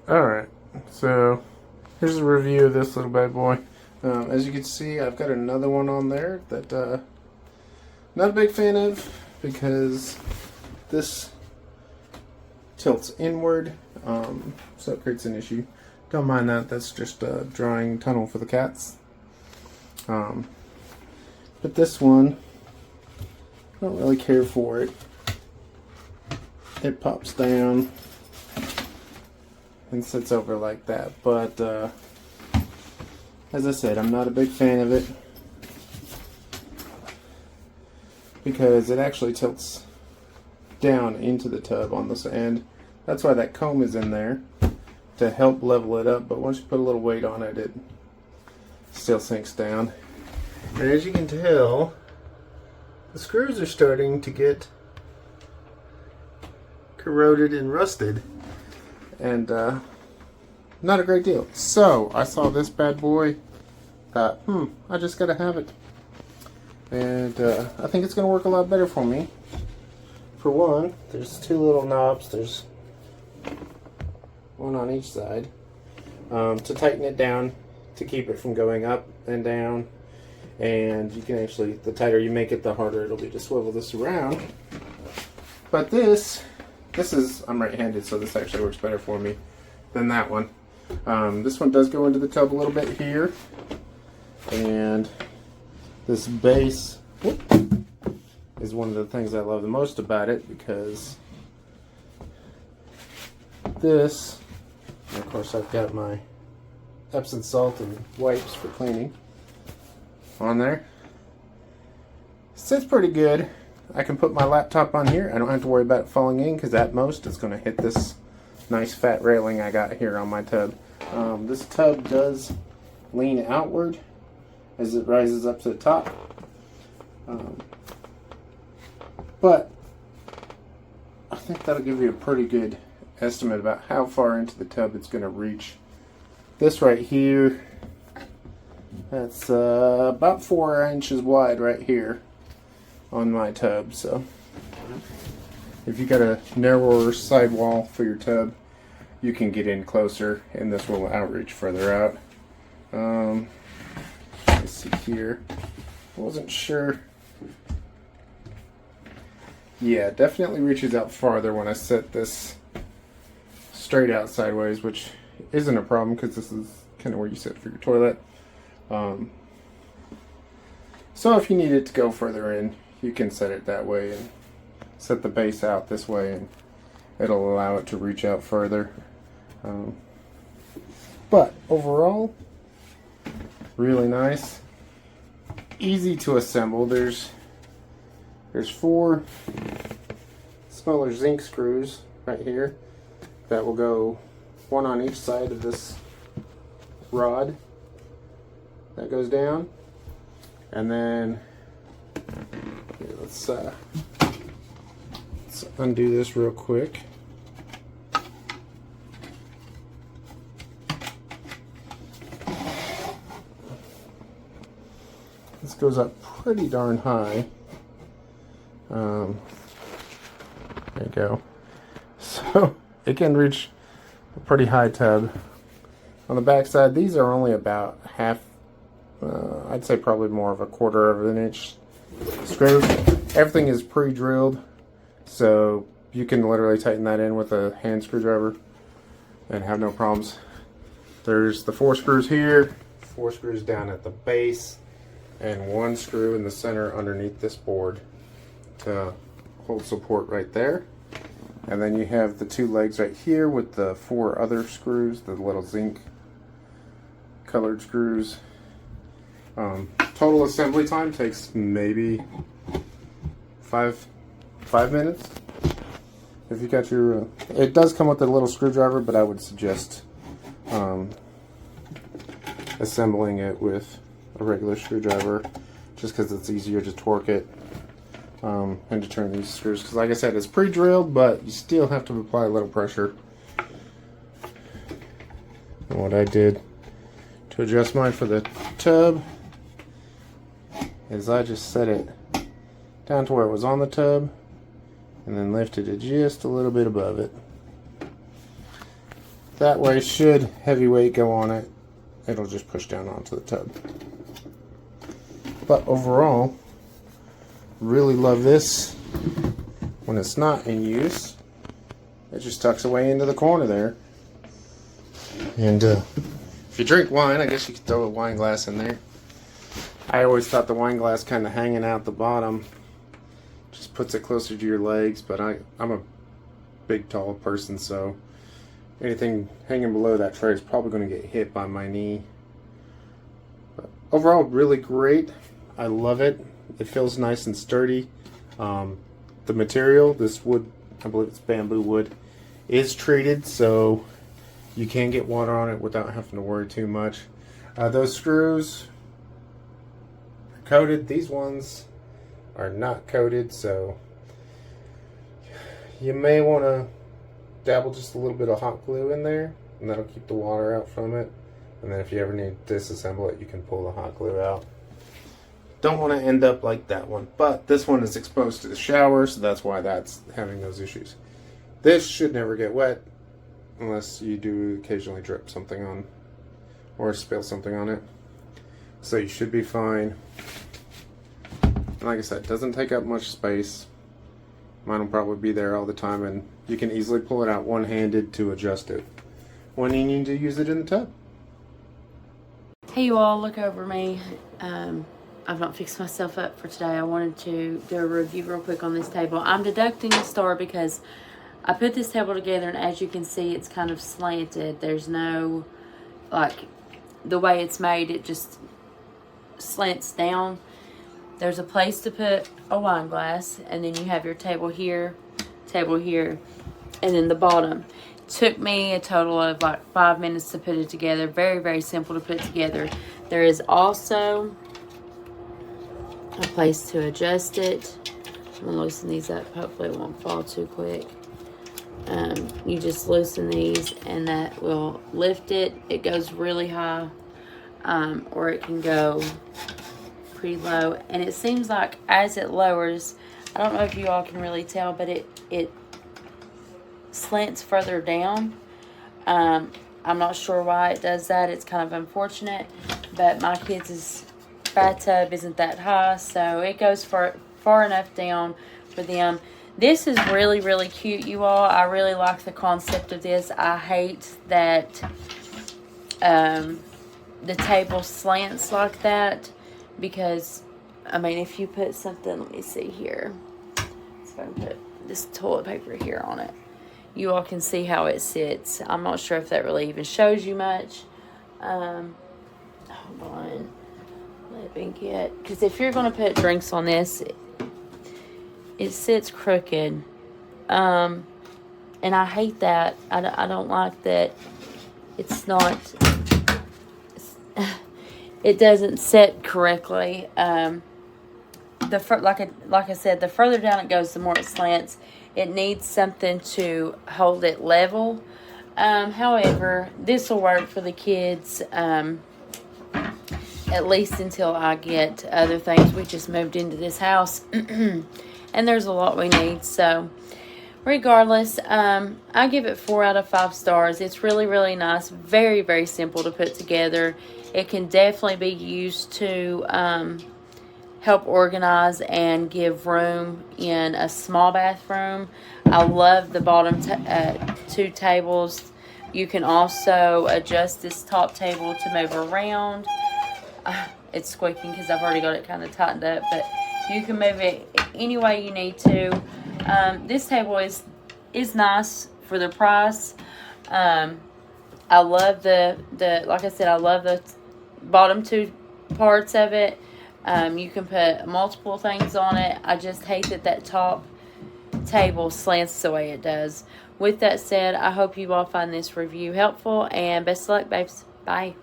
Alright, so here's a review of this little bad boy. As you can see, I've got another one on there that not a big fan of because this tilts inward, so it creates an issue. Don't mind that, that's just a drying tunnel for the cats. But this one, I don't really care for it. It pops down and sits over like that, but as I said, I'm not a big fan of it because it actually tilts down into the tub on this end. That's why that comb is in there, to help level it up, but once you put a little weight on it, it still sinks down. And as you can tell, the screws are starting to get corroded and rusted, and not a great deal. So I saw this bad boy, thought, I just gotta have it, and I think it's gonna work a lot better for me. For one, there's two little knobs. There's one on each side to tighten it down, to keep it from going up and down. And you can actually, the tighter you make it, the harder it'll be to swivel this around. But this is, I'm right-handed, so this actually works better for me than that one. This one does go into the tub a little bit here, and this base is one of the things I love the most about it, because this, and of course I've got my Epsom salt and wipes for cleaning on there. Sits pretty good. I can put my laptop on here. I don't have to worry about it falling in, because at most it's going to hit this nice fat railing I got here on my tub. This tub does lean outward as it rises up to the top. But I think that'll give you a pretty good estimate about how far into the tub it's going to reach. This right here, that's about 4 inches wide right here on my tub. So if you got a narrower sidewall for your tub, you can get in closer, and this will outreach further out. Let's see here. I wasn't sure. Yeah, it definitely reaches out farther when I set this straight out sideways, which isn't a problem because this is kind of where you sit for your toilet. So if you need it to go further in, you can set it that way and set the base out this way, and it'll allow it to reach out further. But overall, really nice, easy to assemble. There's 4 smaller zinc screws right here that will go one on each side of this rod that goes down, and then here, let's undo this real quick. This goes up pretty darn high. There you go. So it can reach a pretty high tub. On the back side, these are only about half, I'd say probably more of a 1/4 of an inch screw. Everything is pre-drilled, so you can literally tighten that in with a hand screwdriver and have no problems. There's the 4 screws here, 4 screws down at the base, and 1 screw in the center underneath this board to hold support right there. And then you have the 2 legs right here with the 4 other screws, the little zinc colored screws. Total assembly time takes maybe 5 minutes. If you got your, it does come with a little screwdriver, but I would suggest assembling it with a regular screwdriver, just because it's easier to torque it and to turn these screws, because like I said, it's pre-drilled, but you still have to apply a little pressure. And what I did to adjust mine for the tub is I just set it down to where it was on the tub and then lifted it just a little bit above it. That way, should heavyweight go on it, it'll just push down onto the tub. But overall, really love this. When it's not in use, it just tucks away into the corner there. And if you drink wine, I guess you could throw a wine glass in there. I always thought the wine glass kind of hanging out the bottom just puts it closer to your legs, but I'm a big, tall person, so anything hanging below that tray is probably going to get hit by my knee. But overall, really great. I love it. It feels nice and sturdy. The material, this wood, I believe it's bamboo wood, is treated, so you can get water on it without having to worry too much. Those screws are coated. These ones are not coated, so you may want to dabble just a little bit of hot glue in there, and that'll keep the water out from it. And then if you ever need to disassemble it, you can pull the hot glue out. Don't want to end up like that one, but this one is exposed to the shower, so that's why that's having those issues. This should never get wet unless you do occasionally drip something on or spill something on it, so you should be fine. And like I said, it doesn't take up much space. Mine will probably be there all the time, and you can easily pull it out one-handed to adjust it when you need to use it in the tub. Hey you all, look over me. I've not fixed myself up for today. I wanted to do a review real quick on this table. I'm deducting a star because I put this table together, and as you can see, it's kind of slanted. There's no, like, the way it's made, it just slants down. There's a place to put a wine glass, and then you have your table here, and then the bottom. Took me a total of like 5 minutes to put it together. Very, very simple to put together. There is also a place to adjust it. I'm gonna loosen these up. Hopefully it won't fall too quick. You just loosen these, and that will lift it. It goes really high, or it can go pretty low. And it seems like as it lowers, I don't know if you all can really tell, but it slants further down. I'm not sure why it does that. It's kind of unfortunate, but my kids' bathtub isn't that high, so it goes far enough down for them. This is really, really cute, you all. I really like the concept of this. I hate that the table slants like that, because, I mean, if you put something, let me see here. So I can put this toilet paper here on it. You all can see how it sits. I'm not sure if that really even shows you much. Hold on. Let me get, because if you're going to put drinks on this, it sits crooked. And I hate that. I don't like that it's not, it doesn't set correctly. Like I said, the further down it goes, the more it slants. It needs something to hold it level. However, this will work for the kids, at least until I get other things. We just moved into this house, and there's a lot we need. So, regardless, I give it 4 out of 5 stars. It's really, really nice. Very, very simple to put together. It can definitely be used to help organize and give room in a small bathroom. I love the bottom 2 tables. You can also adjust this top table to move around. It's squeaking because I've already got it kind of tightened up, but you can move it any way you need to. This table is nice for the price. I love the like I said, I love the bottom 2 parts of it. You can put multiple things on it. I just hate that top table slants the way it does. With that said, I hope you all find this review helpful, and best of luck, babes. Bye.